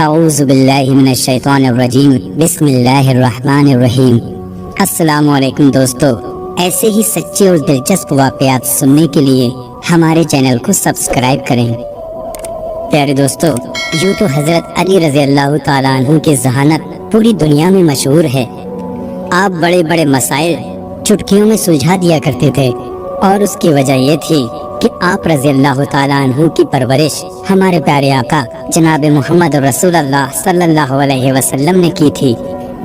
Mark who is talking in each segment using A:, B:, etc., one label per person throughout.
A: اعوذ باللہ من الشیطان الرجیم بسم اللہ الرحمن الرحیم۔ السلام علیکم دوستو، ایسے ہی سچے اور دلچسپ واقعات سننے کے لیے ہمارے چینل کو سبسکرائب کریں۔ پیارے دوستو، یوں تو حضرت علی رضی اللہ تعالیٰ عنہ کی ذہانت پوری دنیا میں مشہور ہے۔ آپ بڑے بڑے مسائل چٹکیوں میں سلجھا دیا کرتے تھے، اور اس کی وجہ یہ تھی کہ آپ رضی اللہ تعالیٰ عنہ کی پرورش ہمارے پیارے آقا جناب محمد رسول اللہ صلی اللہ علیہ وسلم نے کی تھی۔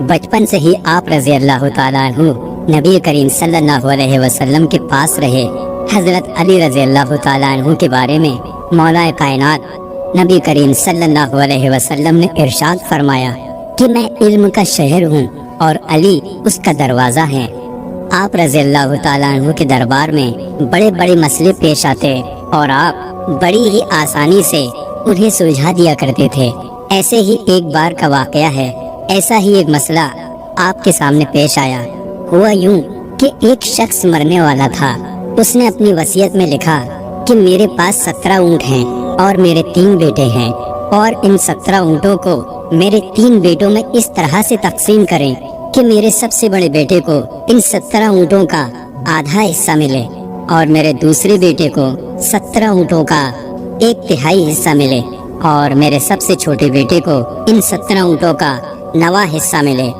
A: بچپن سے ہی آپ رضی اللہ تعالیٰ عنہ نبی کریم صلی اللہ علیہ وسلم کے پاس رہے۔ حضرت علی رضی اللہ تعالیٰ عنہ کے بارے میں مولا کائنات نبی کریم صلی اللہ علیہ وسلم نے ارشاد فرمایا کہ میں علم کا شہر ہوں اور علی اس کا دروازہ ہے۔ آپ رضی اللہ تعالیٰ عنہ کے دربار میں بڑے بڑے مسئلے پیش آتے اور آپ بڑی ہی آسانی سے انہیں سلجھا دیا کرتے تھے۔ ایسے ہی ایک بار کا واقعہ ہے، ایسا ہی ایک مسئلہ آپ کے سامنے پیش آیا۔ ہوا یوں کہ ایک شخص مرنے والا تھا۔ اس نے اپنی وصیت میں لکھا کہ میرے پاس 17 اونٹ ہیں اور میرے 3 بیٹے ہیں، اور ان 17 اونٹوں کو میرے 3 بیٹوں میں اس طرح سے تقسیم کریں کہ میرے سب سے بڑے بیٹے کو ان 17 اونٹوں کا آدھا حصہ ملے، اور میرے دوسرے بیٹے کو 17 اونٹوں کا 1/3 حصہ ملے، اور میرے سب سے چھوٹے بیٹے کو ان 17 اونٹوں کا 9واں حصہ ملے۔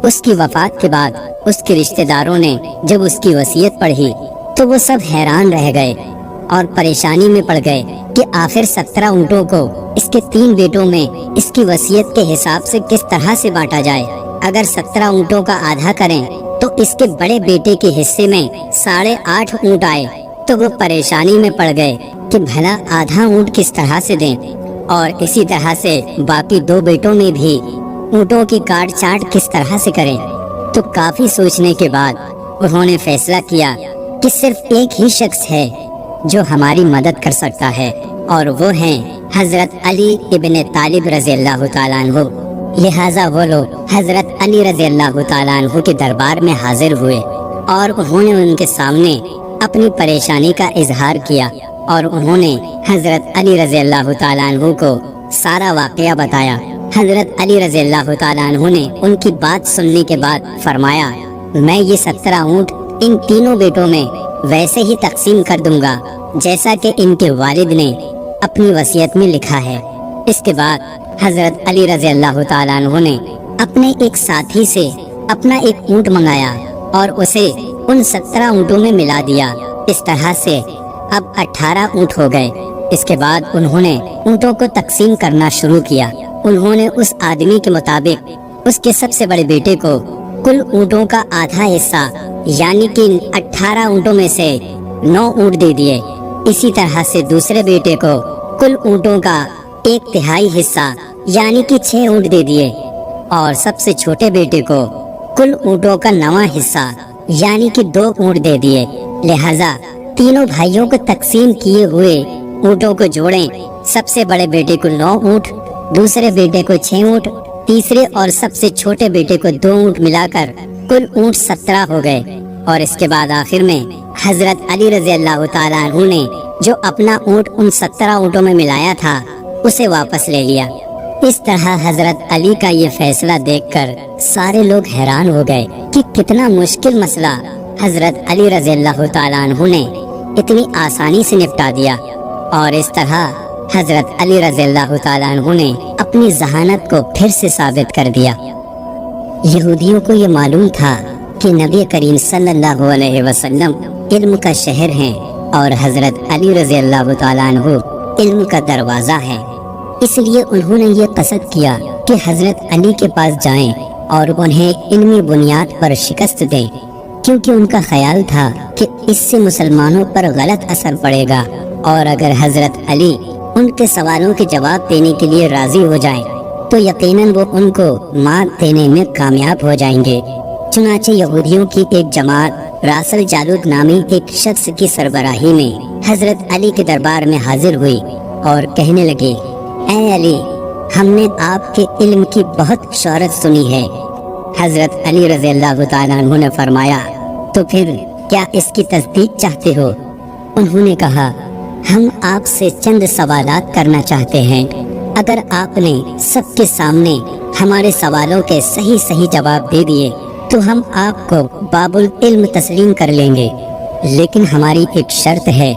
A: اس کی وفات کے بعد اس کے رشتہ داروں نے جب اس کی وصیت پڑھی تو وہ سب حیران رہ گئے اور پریشانی میں پڑ گئے کہ آخر 17 اونٹوں کو اس کے 3 بیٹوں میں اس کی وصیت کے حساب سے کس طرح سے بانٹا جائے۔ اگر 17 اونٹوں کا آدھا کریں تو اس کے بڑے بیٹے کے حصے میں 8.5 اونٹ آئے، تو وہ پریشانی میں پڑ گئے کہ بھلا آدھا اونٹ کس طرح سے دیں، اور اسی طرح سے باقی 2 بیٹوں میں بھی اونٹوں کی کاٹ چاٹ کس طرح سے کریں۔ تو کافی سوچنے کے بعد انہوں نے فیصلہ کیا کہ صرف ایک ہی شخص ہے جو ہماری مدد کر سکتا ہے، اور وہ ہیں حضرت علی ابن طالب رضی اللہ تعالیٰ عنہ۔ لہٰذا وہ لوگ حضرت علی رضی اللہ تعالیٰ عنہ کے دربار میں حاضر ہوئے، اور انہوں نے ان کے سامنے اپنی پریشانی کا اظہار کیا، اور انہوں نے حضرت علی رضی اللہ تعالیٰ عنہ کو سارا واقعہ بتایا۔ حضرت علی رضی اللہ تعالیٰ عنہ نے ان کی بات سننے کے بعد فرمایا، میں یہ 17 اونٹ ان تینوں بیٹوں میں ویسے ہی تقسیم کر دوں گا جیسا کہ ان کے والد نے اپنی وصیت میں لکھا ہے۔ اس کے بعد حضرت علی رضی اللہ تعالیٰ عنہ نے اپنے ایک ساتھی سے اپنا ایک اونٹ منگایا اور اسے ان 17 اونٹوں میں ملا دیا۔ اس طرح سے اب 18 اونٹ ہو گئے۔ اس کے بعد انہوں نے اونٹوں کو تقسیم کرنا شروع کیا۔ انہوں نے اس آدمی کے مطابق اس کے سب سے بڑے بیٹے کو کل اونٹوں کا آدھا حصہ، یعنی کہ 18 اونٹوں میں سے 9 اونٹ دے دیے۔ اسی طرح سے دوسرے بیٹے کو کل اونٹوں کا 1/3 حصہ، یعنی کہ 6 اونٹ دے دیے، اور سب سے چھوٹے بیٹے کو کل اونٹوں کا 9واں حصہ، یعنی کہ 2 اونٹ دے دیے۔ لہٰذا تینوں بھائیوں کو تقسیم کیے ہوئے اونٹوں کو جوڑیں۔ سب سے بڑے بیٹے کو 9 اونٹ، دوسرے بیٹے کو 6 اونٹ، تیسرے اور سب سے چھوٹے بیٹے کو 2 اونٹ ملا کر کل اونٹ 17 ہو گئے۔ اور اس کے بعد آخر میں حضرت علی رضی اللہ تعالیٰ عنہ نے جو اپنا اونٹ ان 17 اونٹوں میں ملایا تھا اسے واپس لے لیا۔ اس طرح حضرت علی کا یہ فیصلہ دیکھ کر سارے لوگ حیران ہو گئے کہ کتنا مشکل مسئلہ حضرت علی رضی اللہ تعالیٰ عنہ نے اتنی آسانی سے نپٹا دیا، اور اس طرح حضرت علی رضی اللہ تعالیٰ عنہ نے اپنی ذہانت کو پھر سے ثابت کر دیا۔ یہودیوں کو یہ معلوم تھا کہ نبی کریم صلی اللہ علیہ وسلم علم کا شہر ہیں، اور حضرت علی رضی اللہ تعالیٰ عنہ علم کا دروازہ ہے۔ اس لیے انہوں نے یہ قصد کیا کہ حضرت علی کے پاس جائیں اور انہیں علمی بنیاد پر شکست دیں، کیونکہ ان کا خیال تھا کہ اس سے مسلمانوں پر غلط اثر پڑے گا، اور اگر حضرت علی ان کے سوالوں کے جواب دینے کے لیے راضی ہو جائیں تو یقیناً وہ ان کو مات دینے میں کامیاب ہو جائیں گے۔ چنانچہ یہودیوں کی ایک جماعت راسل جالود نامی ایک شخص کی سربراہی میں حضرت علی کے دربار میں حاضر ہوئی اور کہنے لگے، اے علی، ہم نے آپ کے علم کی بہت شہرت سنی ہے۔ حضرت علی رضی اللہ تعالیٰ عنہ نے فرمایا، تو پھر کیا اس کی تصدیق چاہتے ہو؟ انہوں نے کہا، ہم آپ سے چند سوالات کرنا چاہتے ہیں، اگر آپ نے سب کے سامنے ہمارے سوالوں کے صحیح جواب دے دیے تو ہم آپ کو باب العلم تسلیم کر لیں گے، لیکن ہماری ایک شرط ہے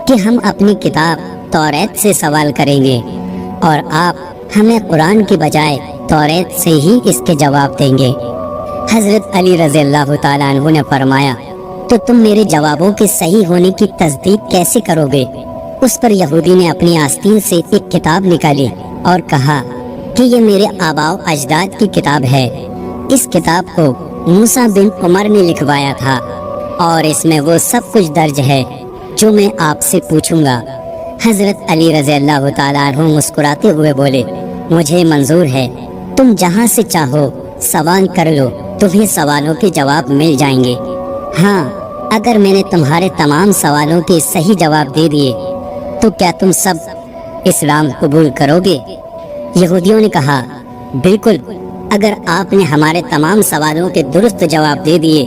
A: کہ ہم اپنی کتاب توریت سے سوال کریں گے اور آپ ہمیں قرآن کے بجائے توریت سے ہی اس کے جواب دیں گے۔ حضرت علی رضی اللہ تعالیٰ عنہ نے فرمایا، تو تم میرے جوابوں کے صحیح ہونے کی تصدیق کیسے کرو گے؟ اس پر یہودی نے اپنی آستین سے ایک کتاب نکالی اور کہا کہ یہ میرے آباء و اجداد کی کتاب ہے۔ اس کتاب کو موسیٰ بن عمر نے لکھوایا تھا اور اس میں وہ سب کچھ درج ہے جو میں آپ سے پوچھوں گا۔ حضرت علی رضی اللہ تعالیٰ عنہ مسکراتے ہوئے بولے، مجھے منظور ہے، تم جہاں سے چاہو سوال کر لو، تمہیں سوالوں کے جواب مل جائیں گے۔ ہاں، اگر میں نے تمہارے تمام سوالوں کے صحیح جواب دے دیے تو کیا تم سب اسلام قبول کرو گے؟ یہودیوں نے کہا، بالکل، اگر آپ نے ہمارے تمام سوالوں کے درست جواب دے دیے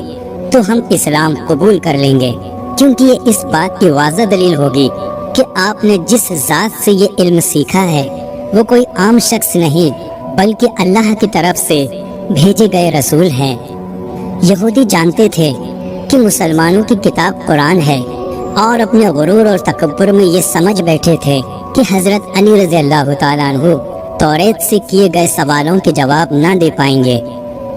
A: تو ہم اسلام قبول کر لیں گے، کیونکہ یہ اس بات کی واضح دلیل ہوگی کہ آپ نے جس ذات سے یہ علم سیکھا ہے وہ کوئی عام شخص نہیں بلکہ اللہ کی طرف سے بھیجے گئے رسول ہیں۔ یہودی جانتے تھے کہ مسلمانوں کی کتاب قرآن ہے اور اپنے غرور اور تکبر میں یہ سمجھ بیٹھے تھے کہ حضرت علی رضی اللہ تعالیٰ عنہ توریت سے کیے گئے سوالوں کے جواب نہ دے پائیں گے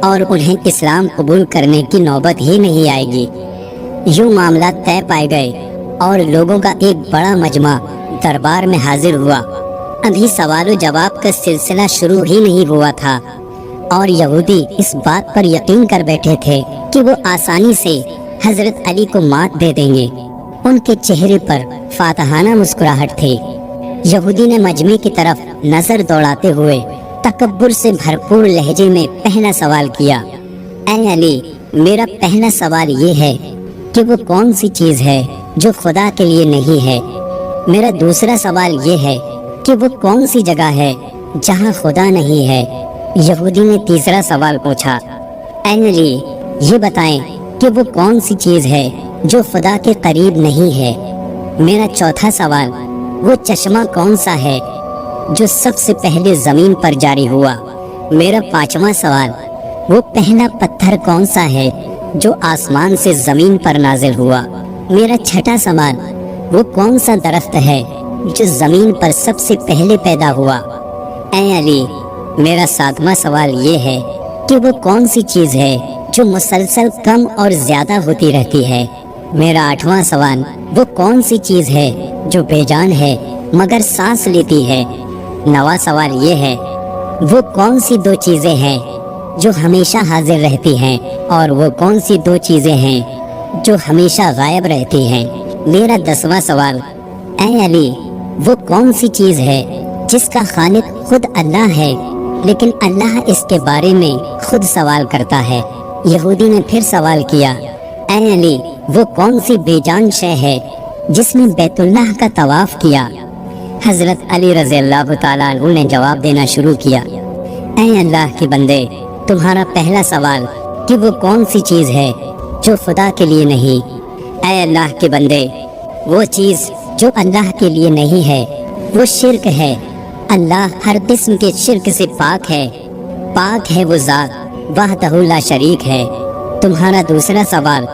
A: اور انہیں اسلام قبول کرنے کی نوبت ہی نہیں آئے گی۔ یوں معاملات طے پائے گئے اور لوگوں کا ایک بڑا مجمع دربار میں حاضر ہوا۔ ابھی سوال و جواب کا سلسلہ شروع ہی نہیں ہوا تھا اور یہودی اس بات پر یقین کر بیٹھے تھے کہ وہ آسانی سے حضرت علی کو مات دے دیں گے۔ ان کے چہرے پر فاتحانہ مسکراہٹ تھی۔ یہودی نے مجمع کی طرف نظر دوڑاتے ہوئے تکبر سے بھرپور لہجے میں پہلا سوال کیا، اے علی، میرا پہلا سوال یہ ہے کہ وہ کون سی چیز ہے جو خدا کے لیے نہیں ہے؟ میرا دوسرا سوال یہ ہے کہ وہ کون سی جگہ ہے جہاں خدا نہیں ہے؟ یہودی نے تیسرا سوال پوچھا، اے علی، یہ بتائیں کہ وہ کون سی چیز ہے جو خدا کے قریب نہیں ہے؟ میرا چوتھا سوال، وہ چشمہ کون سا ہے جو سب سے پہلے زمین پر جاری ہوا؟ میرا پانچواں سوال، وہ پہلا پتھر کون سا ہے جو آسمان سے زمین پر نازل ہوا؟ میرا چھٹا سوال، وہ کون سا درخت ہے جو زمین پر سب سے پہلے پیدا ہوا؟ اے علی، میرا ساتواں سوال یہ ہے کہ وہ کون سی چیز ہے جو مسلسل کم اور زیادہ ہوتی رہتی ہے؟ میرا آٹھواں سوال، وہ کون سی چیز ہے جو بے جان ہے مگر سانس لیتی ہے؟ نواں سوال یہ ہے، وہ کون سی دو چیزیں ہیں جو ہمیشہ حاضر رہتی ہیں اور وہ کون سی دو چیزیں ہیں جو ہمیشہ غائب رہتی ہیں؟ میرا 10واں سوال، اے علی، وہ کون سی چیز ہے جس کا خالق خود اللہ ہے لیکن اللہ اس کے بارے میں خود سوال کرتا ہے؟ یہودی نے پھر سوال کیا، اے علی، وہ کون سی بے جان شے ہے جس نے بیت اللہ کا طواف کیا؟ حضرت علی رضی اللہ تعالیٰ عنہ نے جواب دینا شروع کیا، اے اللہ کے بندے، تمہارا پہلا سوال کہ وہ کون سی چیز ہے جو خدا کے لیے نہیں؟ اے اللہ کے بندے، وہ چیز جو اللہ کے لیے نہیں ہے وہ شرک ہے۔ اللہ ہر قسم کے شرک سے پاک ہے وہ ذات وحدہ لا شریک ہے۔ تمہارا دوسرا سوال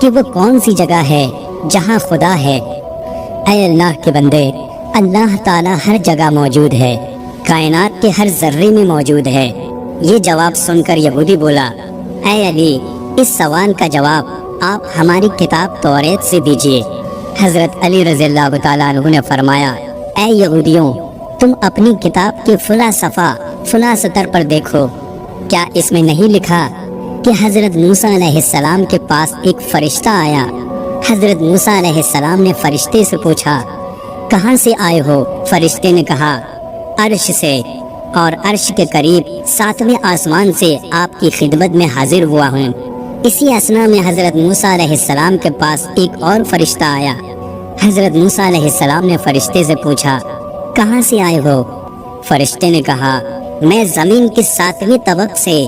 A: کہ وہ کون سی جگہ ہے جہاں خدا ہے؟ اے اللہ کے بندے، اللہ تعالیٰ ہر جگہ موجود ہے، کائنات کے ہر ذرے میں موجود ہے۔ یہ جواب سن کر یہودی بولا، اے علی، اس سوال کا جواب آپ ہماری کتاب توریت سے دیجیے۔ حضرت علی رضی اللہ تعالیٰ عنہ نے فرمایا، اے یہودیوں، تم اپنی کتاب کے فلاں صفحہ فلاں سطر پر دیکھو، کیا اس میں نہیں لکھا کہ حضرت موسیٰ علیہ السلام کے پاس ایک فرشتہ آیا؟ حضرت موسیٰ علیہ السلام نے فرشتے سے پوچھا، کہاں سے آئے ہو؟ فرشتے نے کہا، عرش سے، اور عرش کے قریب 7ویں آسمان سے آپ کی خدمت میں حاضر ہوا ہوں۔ اسی اثنا میں حضرت موسیٰ علیہ السلام کے پاس ایک اور فرشتہ آیا۔ حضرت موسیٰ علیہ السلام نے فرشتے سے پوچھا، کہاں سے آئے ہو؟ فرشتے نے کہا، میں زمین کے 7ویں طبق سے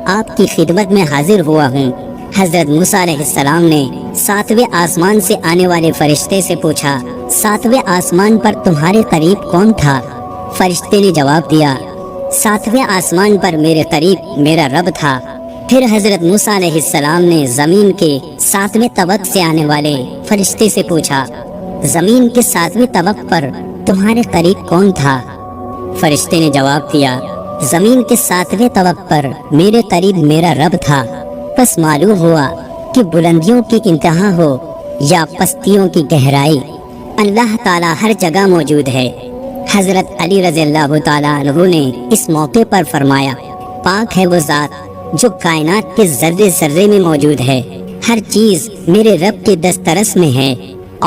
A: آپ کی خدمت میں حاضر ہوا ہوں۔ حضرت موسیٰ علیہ السلام نے 7ویں آسمان سے آنے والے فرشتے سے پوچھا، 7ویں آسمان پر تمہارے قریب کون تھا؟ فرشتے نے جواب دیا، 7ویں آسمان پر میرے قریب میرا رب تھا۔ پھر حضرت موسیٰ علیہ السلام نے زمین کے 7ویں طبق سے آنے والے فرشتے سے پوچھا، زمین کے 7ویں طبق پر تمہارے قریب کون تھا؟ فرشتے نے جواب دیا، زمین کے 7ویں طبق پر میرے قریب میرا رب تھا۔ پس معلوم ہوا کہ بلندیوں کی انتہا ہو یا پستیوں کی گہرائی، اللہ تعالیٰ ہر جگہ موجود ہے۔ حضرت علی رضی اللہ تعالیٰ عنہ نے اس موقع پر فرمایا، پاک ہے وہ ذات جو کائنات کے ذرے ذرے میں موجود ہے، ہر چیز میرے رب کے دسترس میں ہے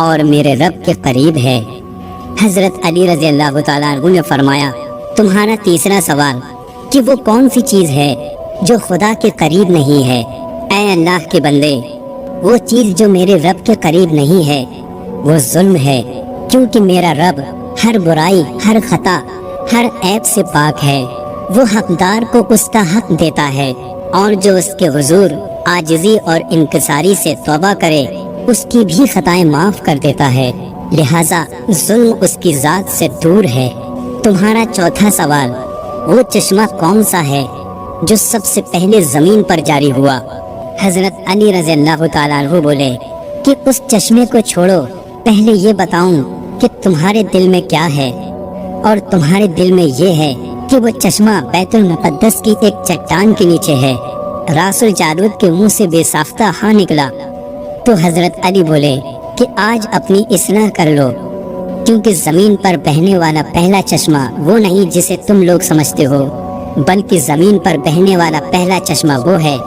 A: اور میرے رب کے قریب ہے۔ حضرت علی رضی اللہ تعالیٰ عنہ نے فرمایا، تمہارا تیسرا سوال کہ وہ کون سی چیز ہے جو خدا کے قریب نہیں ہے؟ اے اللہ کے بندے، وہ چیز جو میرے رب کے قریب نہیں ہے وہ ظلم ہے، کیونکہ میرا رب ہر برائی، ہر خطا، ہر عیب سے پاک ہے۔ وہ حقدار کو اس کا حق دیتا ہے، اور جو اس کے حضور عاجزی اور انکساری سے توبہ کرے اس کی بھی خطائیں معاف کر دیتا ہے، لہذا ظلم اس کی ذات سے دور ہے۔ تمہارا چوتھا سوال، وہ چشمہ کون سا ہے جو سب سے پہلے زمین پر جاری ہوا؟ حضرت علی رضی اللہ تعالیٰ عنہ بولے کہ اس چشمے کو چھوڑو، پہلے یہ بتاؤں کہ تمہارے دل میں کیا ہے، اور تمہارے دل میں یہ ہے کہ وہ چشمہ بیت المقدس کی ایک چٹان کے نیچے ہے۔ راس الجارود کے منہ سے بے ساختہ ہاں نکلا تو حضرت علی بولے کہ آج اپنی اصلاح کر لو، کیونکہ زمین پر بہنے والا پہلا چشمہ وہ نہیں جسے تم لوگ سمجھتے ہو، بلکہ زمین پر بہنے والا پہلا چشمہ وہ ہے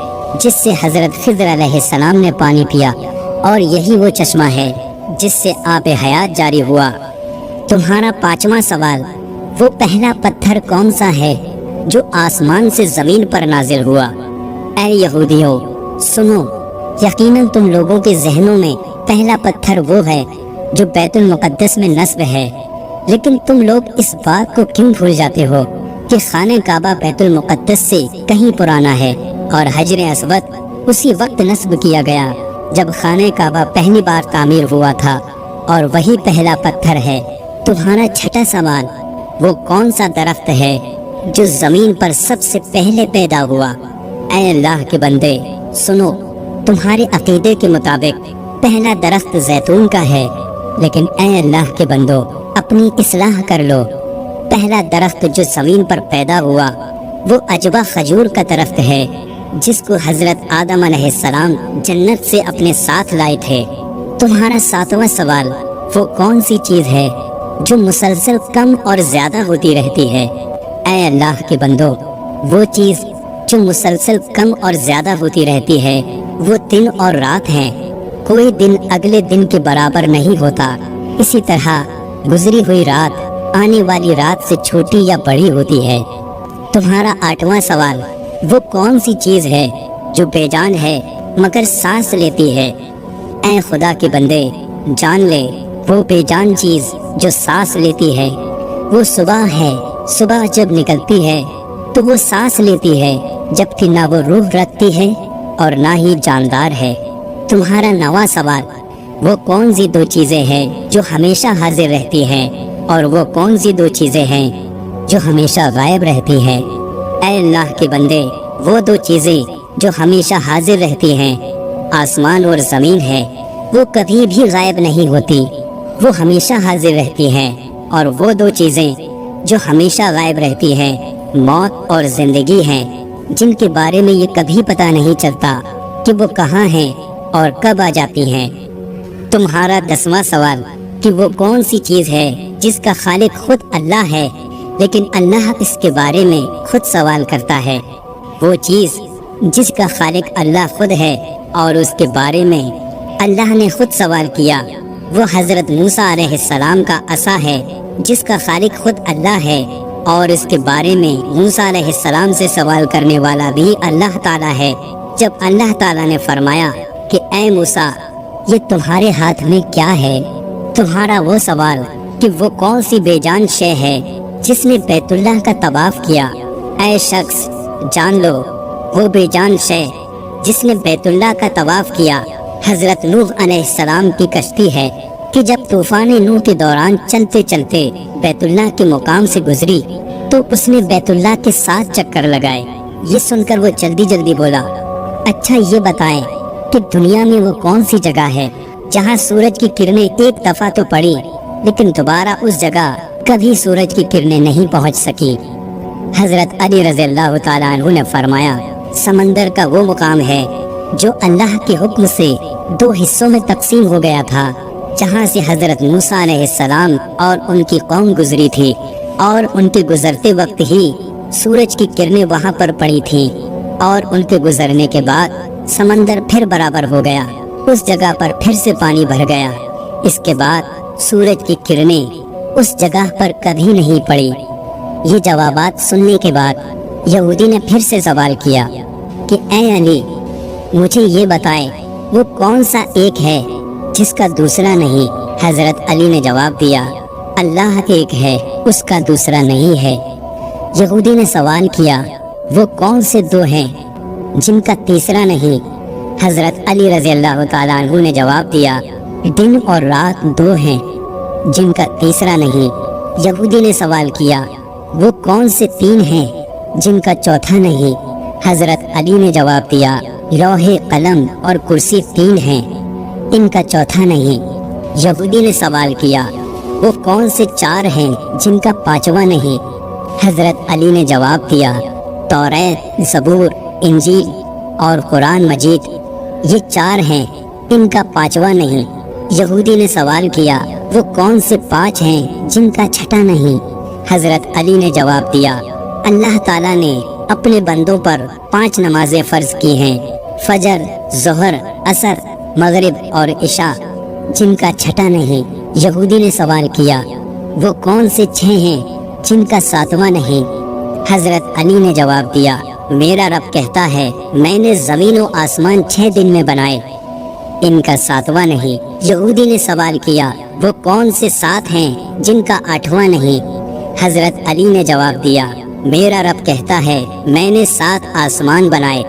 A: جس سے حضرت خضر علیہ السلام نے پانی پیا، اور یہی وہ چشمہ ہے جس سے آب حیات جاری ہوا۔ تمہارا پانچواں سوال، وہ پہلا پتھر کون سا ہے جو آسمان سے زمین پر نازل ہوا؟ اے یہودیوں سنو، یقیناً تم لوگوں کے ذہنوں میں پہلا پتھر وہ ہے جو بیت المقدس میں نصب ہے، لیکن تم لوگ اس بات کو کیوں بھول جاتے ہو کہ خانہ کعبہ بیت المقدس سے کہیں پرانا ہے، اور حجر اسود اسی وقت نصب کیا گیا جب خانہ کعبہ پہلی بار تعمیر ہوا تھا، اور وہی پہلا پتھر ہے۔ تمہارا چھٹا سوال، وہ کون سا درخت ہے جو زمین پر سب سے پہلے پیدا ہوا؟ اے اللہ کے بندے سنو، تمہارے عقیدے کے مطابق پہلا درخت زیتون کا ہے، لیکن اے اللہ کے بندو اپنی اصلاح کر لو۔ پہلا درخت جو زمین پر پیدا ہوا وہ عجبہ کھجور کا درخت ہے، جس کو حضرت آدم علیہ السلام جنت سے اپنے ساتھ لائے تھے۔ تمہارا ساتواں سوال، وہ کون سی چیز ہے جو مسلسل کم اور زیادہ ہوتی رہتی ہے؟ اے اللہ کے بندو، وہ چیز جو مسلسل کم اور زیادہ ہوتی رہتی ہے وہ دن اور رات ہیں۔ کوئی دن اگلے دن کے برابر نہیں ہوتا، اسی طرح گزری ہوئی رات آنے والی رات سے چھوٹی یا بڑی ہوتی ہے۔ تمہارا آٹھواں سوال، وہ کون سی چیز ہے جو بے جان ہے مگر سانس لیتی ہے؟ اے خدا کے بندے جان لے، وہ بے جان چیز جو سانس لیتی ہے وہ صبح ہے۔ صبح جب نکلتی ہے تو وہ سانس لیتی ہے، جبکہ نہ وہ روح رکھتی ہے اور نہ ہی جاندار ہے۔ تمہارا نواں سوال، وہ کون سی دو چیزیں ہیں جو ہمیشہ حاضر رہتی ہیں، اور وہ کون سی دو چیزیں ہیں جو ہمیشہ غائب رہتی ہیں؟ اے اللہ کے بندے، وہ دو چیزیں جو ہمیشہ حاضر رہتی ہیں آسمان اور زمین ہے، وہ کبھی بھی غائب نہیں ہوتی، وہ ہمیشہ حاضر رہتی ہیں۔ اور وہ دو چیزیں جو ہمیشہ غائب رہتی ہیں موت اور زندگی ہیں، جن کے بارے میں یہ کبھی پتہ نہیں چلتا کہ وہ کہاں ہیں اور کب آ جاتی ہیں۔ تمہارا 10واں سوال کہ وہ کون سی چیز ہے جس کا خالق خود اللہ ہے، لیکن اللہ اس کے بارے میں خود سوال کرتا ہے؟ وہ چیز جس کا خالق اللہ خود ہے اور اس کے بارے میں اللہ نے خود سوال کیا، وہ حضرت موسیٰ علیہ السلام کا عصا ہے، جس کا خالق خود اللہ ہے، اور اس کے بارے میں موسیٰ علیہ السلام سے سوال کرنے والا بھی اللہ تعالیٰ ہے۔ جب اللہ تعالیٰ نے فرمایا کہ اے موسیٰ یہ تمہارے ہاتھ میں کیا ہے؟ تمہارا وہ سوال کہ وہ کون سی بے جان شے ہے جس نے بیت اللہ کا طواف کیا؟ اے شخص جان لو، وہ بے جان شے جس نے بیت اللہ کا طواف کیا حضرت نوح علیہ السلام کی کشتی ہے۔ کہ جب طوفان نوح کے دوران چلتے چلتے بیت اللہ کے مقام سے گزری تو اس نے بیت اللہ کے 7 چکر لگائے۔ یہ سن کر وہ جلدی جلدی بولا، اچھا یہ بتائیں کہ دنیا میں وہ کون سی جگہ ہے جہاں سورج کی کرنیں ایک دفعہ تو پڑی لیکن دوبارہ اس جگہ کبھی سورج کی کرنیں نہیں پہنچ سکی؟ حضرت علی رضی اللہ تعالیٰ عنہ نے فرمایا، سمندر کا وہ مقام ہے جو اللہ کے حکم سے 2 حصوں میں تقسیم ہو گیا تھا، جہاں سے حضرت موسیٰ علیہ السلام اور ان کی قوم گزری تھی، اور ان کے گزرتے وقت ہی سورج کی کرنیں وہاں پر پڑی تھیں، اور ان کے گزرنے کے بعد سمندر پھر برابر ہو گیا، اس جگہ پر پھر سے پانی بھر گیا۔ اس کے بعد سورج کی کرنیں اس جگہ پر کبھی نہیں پڑی۔ یہ جوابات سننے کے بعد یہودی نے پھر سے سوال کیا کہ اے علی، مجھے یہ بتائیں وہ کون سا ایک ہے جس کا دوسرا نہیں؟ حضرت علی نے جواب دیا، اللہ ایک ہے، اس کا دوسرا نہیں ہے۔ یہودی نے سوال کیا، وہ کون سے 2 ہیں جن کا تیسرا نہیں؟ حضرت علی رضی اللہ تعالیٰ عنہ نے جواب دیا، دن اور رات 2 ہیں جن کا تیسرا نہیں۔ یہودی نے سوال کیا، وہ کون سے 3 ہیں جن کا چوتھا نہیں؟ حضرت علی نے جواب دیا، لوح قلم اور کرسی 3 ہیں، ان کا چوتھا نہیں۔ یہودی نے سوال کیا، وہ کون سے 4 ہیں جن کا 5واں نہیں؟ حضرت علی نے جواب دیا، توریت، زبور، انجیل اور قرآن مجید، یہ 4 ہیں، ان کا 5واں نہیں۔ یہودی نے سوال کیا، وہ کون سے 5 ہیں جن کا چھٹا نہیں؟ حضرت علی نے جواب دیا، اللہ تعالیٰ نے اپنے بندوں پر 5 نمازیں فرض کی ہیں، فجر، ظہر، عصر، مغرب اور عشاء، جن کا چھٹا نہیں۔ یہودی نے سوال کیا، وہ کون سے 6 ہیں جن کا 7واں نہیں؟ حضرت علی نے جواب دیا، میرا رب کہتا ہے، میں نے زمین و آسمان 6 دن میں بنائے، ان کا 7واں نہیں۔ یہودی نے سوال کیا، وہ کون سے 7 ہیں جن کا 8واں نہیں؟ حضرت علی نے جواب دیا، میرا رب کہتا ہے، میں نے 7 آسمان بنائے،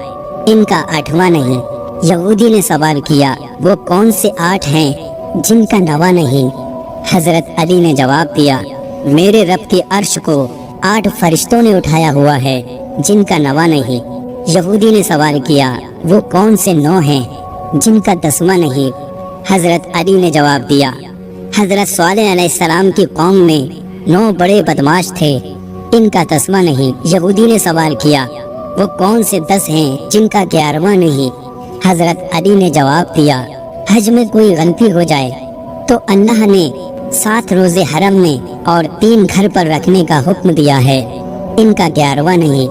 A: ان کا 8واں نہیں۔ یہودی نے سوال کیا، وہ کون سے 8 ہیں جن کا 9واں نہیں؟ حضرت علی نے جواب دیا، میرے رب کے عرش کو 8 فرشتوں نے اٹھایا ہوا ہے، جن کا 9واں نہیں۔ یہودی نے سوال کیا، وہ کون سے 9 ہیں جن کا 10واں نہیں؟ حضرت علی نے جواب دیا، حضرت صالح علیہ السلام کی قوم میں 9 بڑے بدماش تھے، ان کا 10واں نہیں۔ یہودی نے سوال کیا، وہ کون سے 10 ہیں جن کا 11واں نہیں؟ حضرت علی نے جواب دیا، حج میں کوئی غلطی ہو جائے تو اللہ نے 7 روزے حرم میں اور 3 گھر پر رکھنے کا حکم دیا ہے، ان کا 11واں نہیں۔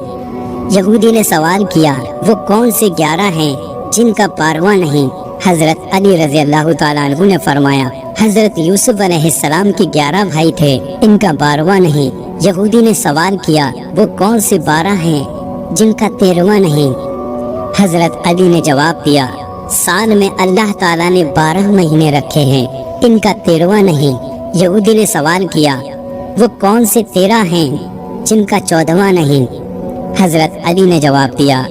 A: یہودی نے سوال کیا، وہ کون سے 11 ہیں جن کا 12واں نہیں؟ حضرت علی رضی اللہ تعالیٰ عنہ نے فرمایا، حضرت یوسف علیہ السلام کے 11 بھائی تھے، ان کا 12واں نہیں۔ یہودی نے سوال کیا، وہ کون سے 12 ہیں جن کا 13واں نہیں؟ حضرت علی نے جواب دیا، سال میں اللہ تعالیٰ نے 12 مہینے رکھے ہیں، ان کا 13واں نہیں۔ یہودی نے سوال کیا، وہ کون سے 13 ہیں جن کا 14واں نہیں؟ حضرت علی نے جواب دیا،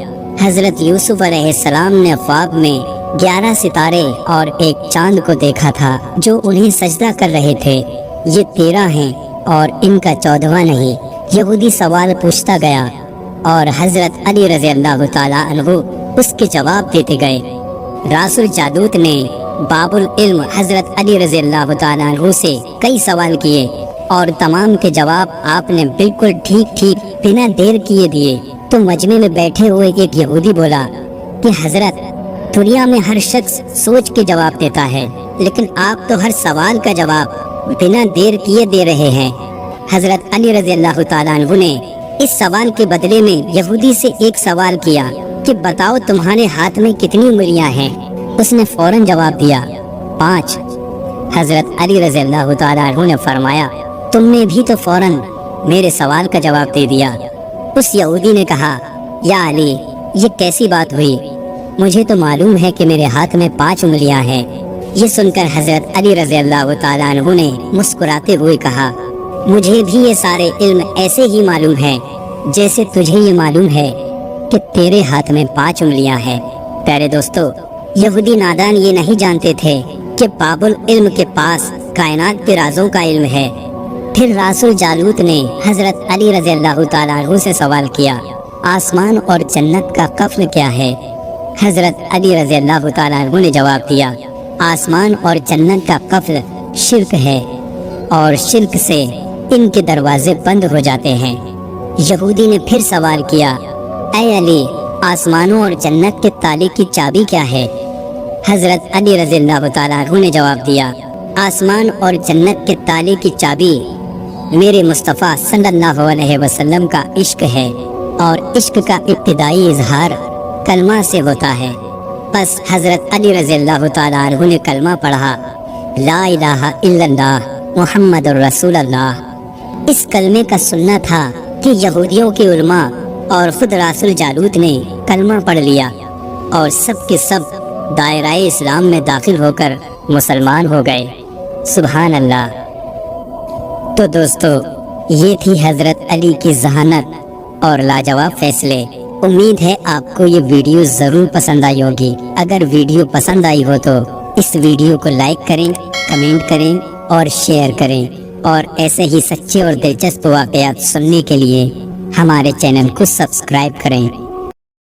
A: حضرت یوسف علیہ السلام نے خواب میں 11 ستارے اور ایک چاند کو دیکھا تھا جو انہیں سجدہ کر رہے تھے، یہ 13 ہیں اور ان کا 14واں نہیں۔ یہودی سوال پوچھتا گیا اور حضرت علی رضی اللہ تعالیٰ عنہ اس کے جواب دیتے گئے۔ راس الجادوت نے باب العلم حضرت علی رضی اللہ تعالیٰ عنہ سے کئی سوال کیے اور تمام کے جواب آپ نے بالکل ٹھیک بنا دیر کیے دیے۔ تو مجمع میں بیٹھے ہوئے ایک یہودی بولا کہ حضرت، دنیا میں ہر شخص سوچ کے جواب دیتا ہے، لیکن آپ تو ہر سوال کا جواب بنا دیر کیے دے رہے ہیں۔ حضرت علی رضی اللہ تعالیٰ عنہ نے اس سوال کے بدلے میں یہودی سے ایک سوال کیا کہ بتاؤ تمہارے ہاتھ میں کتنی انگلیاں ہیں؟ اس نے فوراً جواب دیا، 5۔ حضرت علی رضی اللہ تعالیٰ عنہ نے فرمایا، تم نے بھی تو فوراً میرے سوال کا جواب دے دیا۔ اس یہودی نے کہا، یا علی، یہ کیسی بات ہوئی؟ مجھے تو معلوم ہے کہ میرے ہاتھ میں 5 انگلیاں ہیں۔ یہ سن کر حضرت علی رضی اللہ تعالیٰ عنہ نے مسکراتے ہوئے کہا، مجھے بھی یہ سارے علم ایسے ہی معلوم ہے جیسے تجھے یہ معلوم ہے کہ تیرے ہاتھ میں 5 انگلیاں ہیں۔ پیارے دوستو، یہودی نادان یہ نہیں جانتے تھے کہ بابل علم کے پاس کائنات کے رازوں کا علم ہے۔ پھر رسول جالوت نے حضرت علی رضی اللہ تعالیٰ عنہ سے سوال کیا، آسمان اور جنت کا قفل کیا ہے؟ حضرت علی رضی اللہ تعالیٰ عنہ نے جواب دیا، آسمان اور جنت کا قفل شرک ہے، اور شرک سے ان کے دروازے بند ہو جاتے ہیں۔ یہودی نے پھر سوال کیا، اے علی، آسمانوں اور جنت کے تالے کی چابی کیا ہے؟ حضرت علی رضی اللہ تعالیٰ عنہ نے جواب دیا، آسمان اور جنت کے تالے کی چابی میرے مصطفیٰ صلی اللہ علیہ وسلم کا عشق ہے، اور عشق کا ابتدائی اظہار کلمہ سے ہوتا ہے۔ بس حضرت علی رضی اللہ تعالیٰ عنہ نے کلمہ پڑھا، لا الہ الا اللہ محمد الرسول اللہ۔ اس کلمے کا سننا تھا کہ یہودیوں کے علماء اور خود رسول جالوت نے کلمہ پڑھ لیا، اور سب کے سب دائرہ اسلام میں داخل ہو کر مسلمان ہو گئے۔ سبحان اللہ۔ تو دوستو، یہ تھی حضرت علی کی ذہانت اور لاجواب فیصلے۔ امید ہے آپ کو یہ ویڈیو ضرور پسند آئی ہوگی۔ اگر ویڈیو پسند آئی ہو تو اس ویڈیو کو لائک کریں، کمنٹ کریں اور شیئر کریں، اور ایسے ہی سچے اور دلچسپ واقعات سننے کے لیے ہمارے چینل کو سبسکرائب کریں۔